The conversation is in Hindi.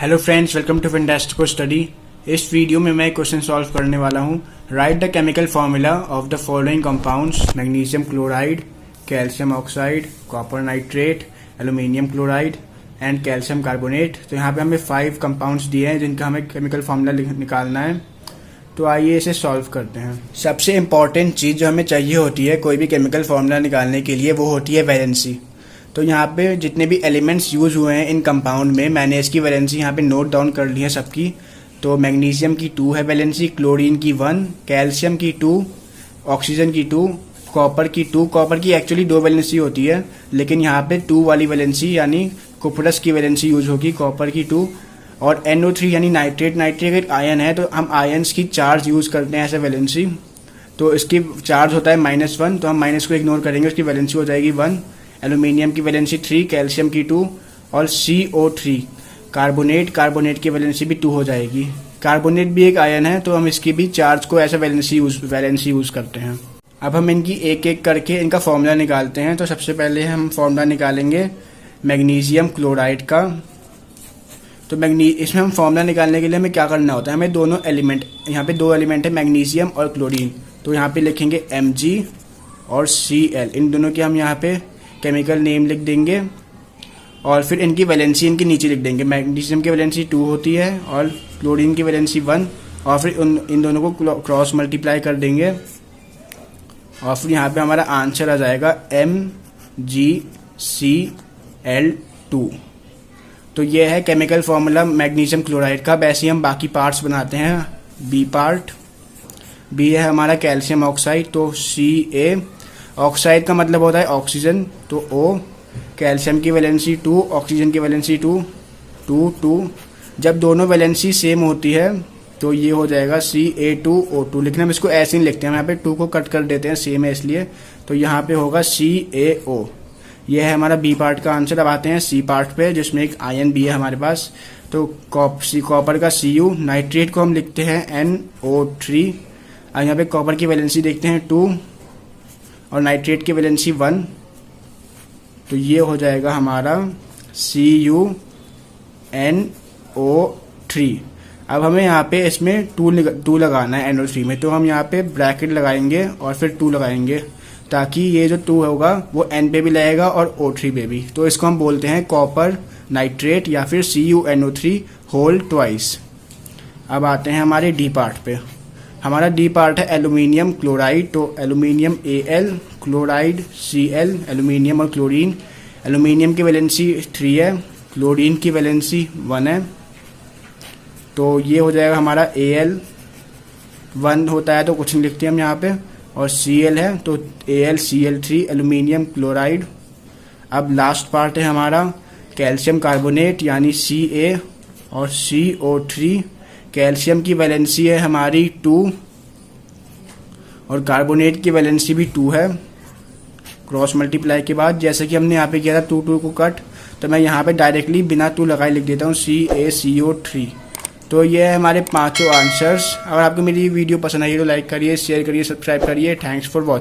Hello friends, welcome to Fantastico study. इस वीडियो में मैं क्वेश्चन सॉल्व करने वाला हूँ। Write the chemical formula of the following compounds: magnesium chloride, calcium oxide, copper nitrate, aluminium chloride and calcium carbonate. तो यहाँ पे हमें 5 कंपाउंड्स दिए हैं जिनका हमें केमिकल फार्मूला निकालना है। तो आइए इसे सॉल्व करते हैं। सबसे इम्पॉर्टेंट चीज़ जो हमें चाहिए होती है कोई भी केमिकल फार्मूला निकालने के लिए, वो होती है वैलेंसी। तो यहाँ पे जितने भी एलिमेंट्स यूज़ हुए हैं इन कंपाउंड में, मैंने इसकी वैलेंसी यहाँ पे नोट डाउन कर ली है सबकी। तो मैग्नीशियम की 2 है वैलेंसी, क्लोरीन की 1, कैल्शियम की 2, ऑक्सीजन की 2, कॉपर की 2। कॉपर की एक्चुअली 2 वैलेंसी होती है, लेकिन यहाँ पे 2 वाली वैलेंसी यानी कुपरस की वैलेंसी यूज होगी, कॉपर की 2। और NO3 यानी नाइट्रेट। नाइट्रेट एक आयन है, तो हम आयन्स की चार्ज यूज़ करते हैं एज ए वैलेंसी। तो इसकी चार्ज होता है -1, तो हम माइनस को इग्नोर करेंगे, उसकी वैलेंसी हो जाएगी 1। एल्यूमिनियम की वैलेंसी 3, कैल्शियम की 2 और CO3 कार्बोनेट की वैलेंसी भी 2 हो जाएगी। कार्बोनेट भी एक आयन है, तो हम इसकी भी चार्ज को ऐसा वैलेंसी यूज़ करते हैं। अब हम इनकी एक एक करके इनका फॉर्मूला निकालते हैं। तो सबसे पहले हम फॉर्मूला निकालेंगे मैग्नीशियम क्लोराइड का। तो इसमें हम फॉर्मूला निकालने के लिए हमें क्या करना होता है, हमें दोनों एलिमेंट, यहाँ पे 2 एलिमेंट है मैग्नीशियम और क्लोरीन, तो यहाँ पे लिखेंगे Mg और Cl। इन दोनों के हम यहाँ पे केमिकल नेम लिख देंगे और फिर इनकी वैलेंसी इनके नीचे लिख देंगे। मैग्नीशियम की वैलेंसी 2 होती है और क्लोरीन की वैलेंसी 1, और फिर इन दोनों को क्रॉस मल्टीप्लाई कर देंगे और फिर यहाँ पे हमारा आंसर आ जाएगा MgCl2। तो ये है केमिकल फार्मूला मैग्नीशियम क्लोराइड का। वैसे ही हम बाकी पार्ट्स बनाते हैं। बी पार्ट, बी है हमारा कैल्शियम ऑक्साइड, तो Ca। ऑक्साइड का मतलब होता है ऑक्सीजन, तो O। कैल्शियम की वैलेंसी 2, ऑक्सीजन की वैलेंसी 2, 2, 2। जब दोनों वैलेंसी सेम होती है तो ये हो जाएगा Ca2O2। लेकिन हम इसको ऐसे नहीं लिखते हैं, यहाँ पे 2 को कट कर देते हैं, सेम है इसलिए। तो यहाँ पे होगा CaO। यह है हमारा बी पार्ट का आंसर। अब आते हैं सी पार्ट पे, जिसमें एक आयन भी है हमारे पास। तो कॉपर का Cu, नाइट्रेट को हम लिखते हैं NO3। और यहाँ पे कॉपर की वैलेंसी देखते हैं 2 और नाइट्रेट की वैलेंसी 1, तो ये हो जाएगा हमारा CuNO3। अब हमें यहाँ पे इसमें 2 लगाना है NO3 में, तो हम यहाँ पे ब्रैकेट लगाएंगे और फिर 2 लगाएंगे, ताकि ये जो 2 होगा वो N पे भी लगेगा और O3 पे भी। तो इसको हम बोलते हैं कॉपर नाइट्रेट या फिर CuNO3 होल ट्वाइस। अब आते हैं हमारे डी पार्ट पे। हमारा डी पार्ट है एल्यूमिनियम क्लोराइड, तो aluminium Al, chloride Cl, aluminium और क्लोरीन। एल्यूमिनियम की वैलेंसी 3 है, क्लोरीन की वैलेंसी 1 है, तो ये हो जाएगा हमारा Al। 1 होता है तो कुछ नहीं लिखते हम यहाँ पे, और Cl है तो AlCl3 एल्यूमिनियम क्लोराइड। अब लास्ट पार्ट है हमारा कैल्शियम कार्बोनेट यानी Ca और CO3। कैल्शियम की वैलेंसी है हमारी 2 और कार्बोनेट की वैलेंसी भी 2 है। क्रॉस मल्टीप्लाई के बाद जैसे कि हमने यहाँ पे किया था 2 को कट, तो मैं यहाँ पे डायरेक्टली बिना 2 लगाए लिख देता हूँ CaCO3। तो ये है हमारे 5 आंसर्स। अगर आपको मेरी वीडियो पसंद आई तो लाइक करिए, शेयर करिए, सब्सक्राइब करिए। Thanks for watching.